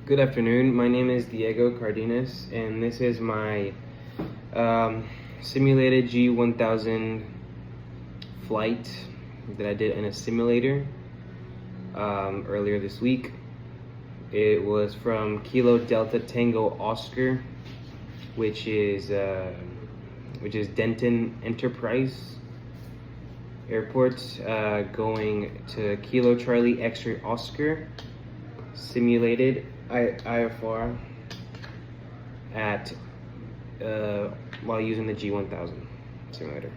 Good afternoon. My name is Diego Cardenas, and this is my simulated G1000 flight that I did in a simulator earlier this week. It was from Kilo Delta Tango Oscar, which is Denton Enterprise Airport, going to Kilo Charlie X-Ray Oscar, simulated IFR at while using the G1000 simulator.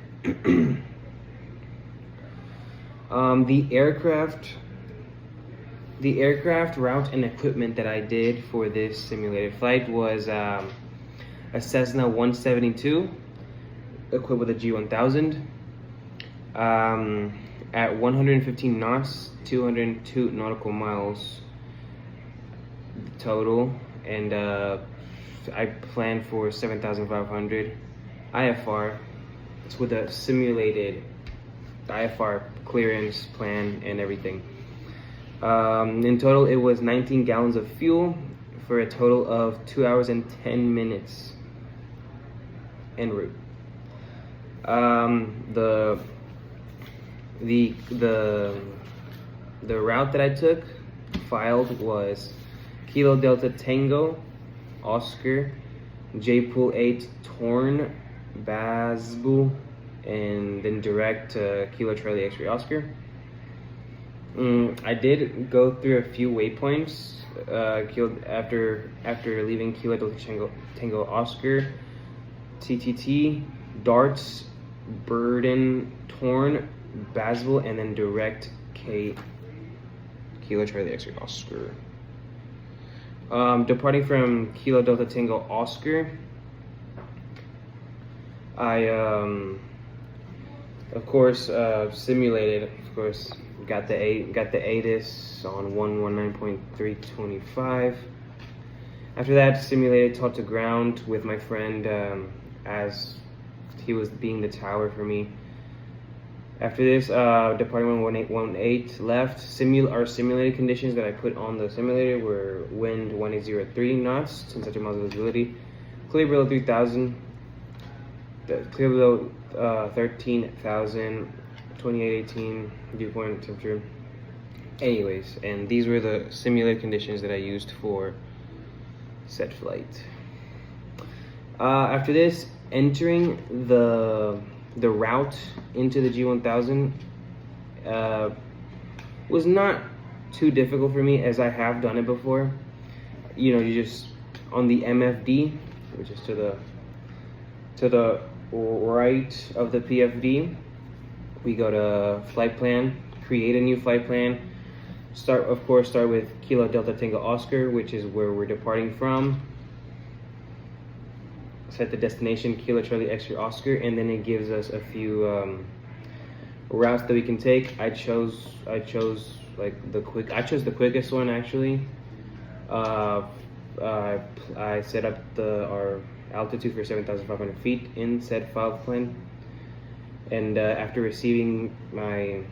The aircraft route and equipment that I did for this simulated flight was a Cessna 172 equipped with a G1000 at 115 knots, 202 nautical miles total, and I planned for 7,500 IFR. It's with a simulated IFR clearance plan and everything. In total, it was 19 gallons of fuel for a total of 2 hours and 10 minutes en route. The route that I took filed was Kilo Delta Tango Oscar, J-Pool 8 Torn Basbu, and then direct to Kilo Charlie X-Ray Oscar. I did go through a few waypoints after leaving Kilo Delta Tango Oscar, TTT, Darts, Burden, Torn, Basel, and then direct Kilo Charlie X-Ray Oscar. Departing from Kilo Delta Tango Oscar, I of course simulated. Of course, got the ATIS on 119.325. After that, simulated taught to ground with my friend as he was being the tower for me. After this, departing 1818 left. Our simulated conditions that I put on the simulator were wind 1803 knots, 10 sector miles of visibility, clear below 3,000, clear below 13,000, 2818 dew point temperature. Anyways, and these were the simulated conditions that I used for said flight. After this, entering the route into the G1000 was not too difficult for me, as I have done it before. You know, you just on the MFD, which is to the right of the PFD, we go to flight plan, create a new flight plan. Start with Kilo Delta Tango Oscar, which is where we're departing from. Set the destination, Kilo Charlie X-Ray Oscar, and then it gives us a few routes that we can take. I chose the quickest one actually. I set up our altitude for 7,500 feet in said flight plan, and after receiving my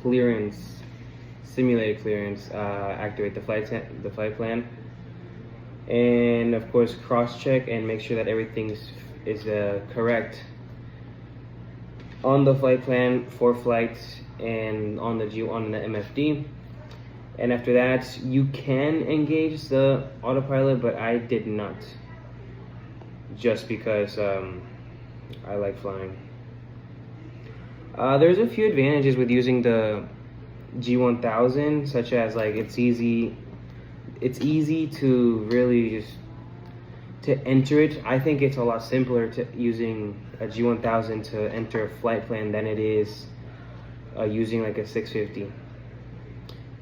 clearance, simulated clearance, activate the flight plan. And of course, cross-check and make sure that everything is correct on the flight plan for flights and on the MFD. And after that, you can engage the autopilot, but I did not, just because I like flying. There's a few advantages with using the G1000, such as it's easy to really just to enter it. I think it's a lot simpler to using a G1000 to enter a flight plan than it is using like a 650.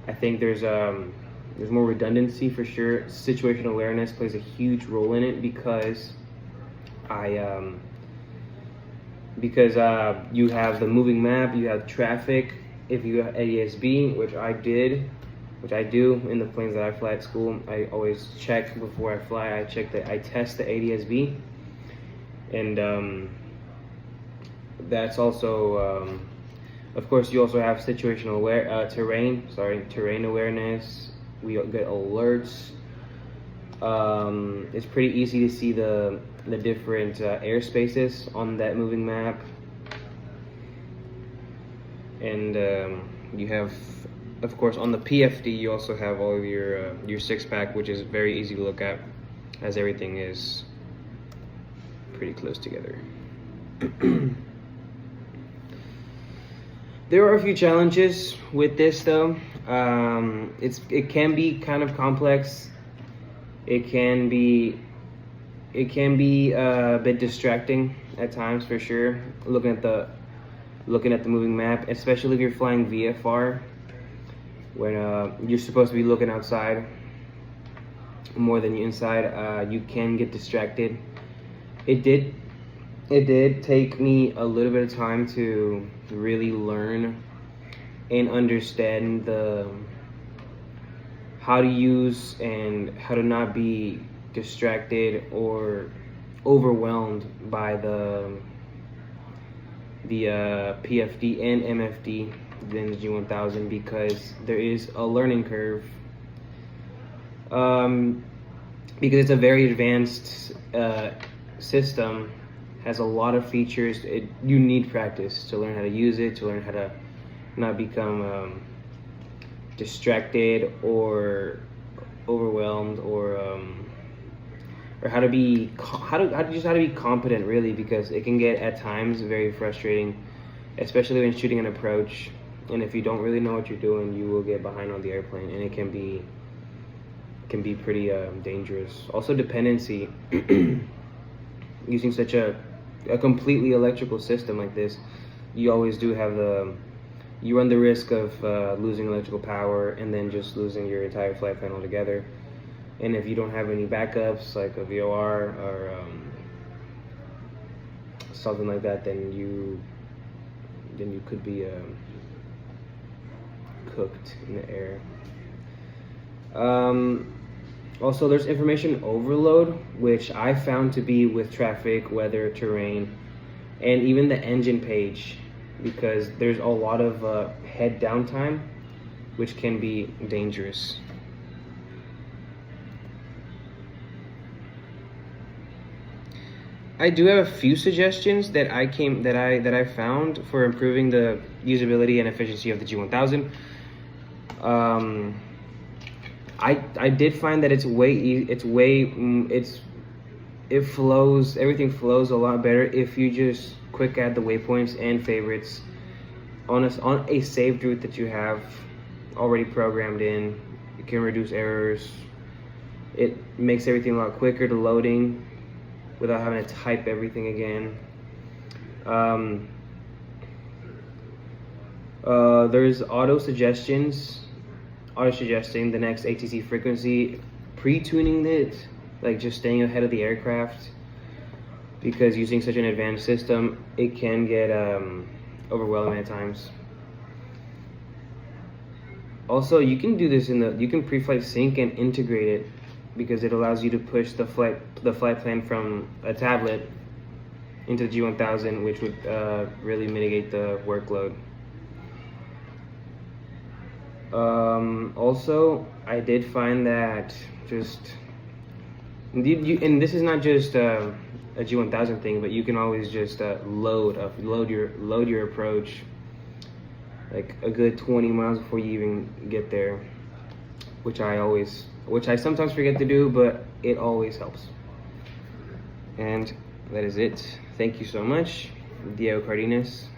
I think there's more redundancy for sure. Situational awareness plays a huge role in it because you have the moving map, you have traffic. If you have ADSB, which I do in the planes that I fly at school, I always check before I fly. I test the ADSB, and that's also Of course, you also have situational terrain awareness, We get alerts. It's pretty easy to see the different airspaces on that moving map. And you have, of course, on the PFD, you also have all of your six-pack, which is very easy to look at, as everything is pretty close together. There are a few challenges with this, though. It can be kind of complex. It can be a bit distracting at times, for sure. Looking at the moving map, especially if you're flying VFR, when you're supposed to be looking outside more than inside. You can get distracted. It did take me a little bit of time to really learn and understand how to use and how to not be distracted or overwhelmed by the PFD and MFD than the G1000, because there is a learning curve. Because it's a very advanced system, has a lot of features. You need practice to learn how to use it, to learn how to not become distracted or overwhelmed, or how to be competent, really, because it can get at times very frustrating, especially when shooting an approach. And if you don't really know what you're doing, you will get behind on the airplane, and it can be pretty dangerous. Also, dependency. Using such a completely electrical system like this, you always do have you run the risk of losing electrical power and then just losing your entire flight plan altogether. And if you don't have any backups, like a VOR or something like that, then you could be cooked in the air. Also, there's information overload, which I found to be with traffic, weather, terrain, and even the engine page, because there's a lot of head downtime, which can be dangerous. I do have a few suggestions that I found for improving the usability and efficiency of the G1000. I did find that everything flows a lot better if you just quick add the waypoints and favorites on a saved route that you have already programmed in. It can reduce errors. It makes everything a lot quicker to loading without having to type everything again. There's auto-suggesting the next ATC frequency, pre-tuning it, like just staying ahead of the aircraft, because using such an advanced system, it can get overwhelming at times. Also, you can do this you can pre-flight sync and integrate it, because it allows you to push the flight plan from a tablet into the G1000, which would really mitigate the workload. Also, I did find that and this is not just a G1000 thing, but you can always just load your approach like a good 20 miles before you even get there, which I sometimes forget to do, but it always helps. And that is it. Thank you so much, Diego Cardenas.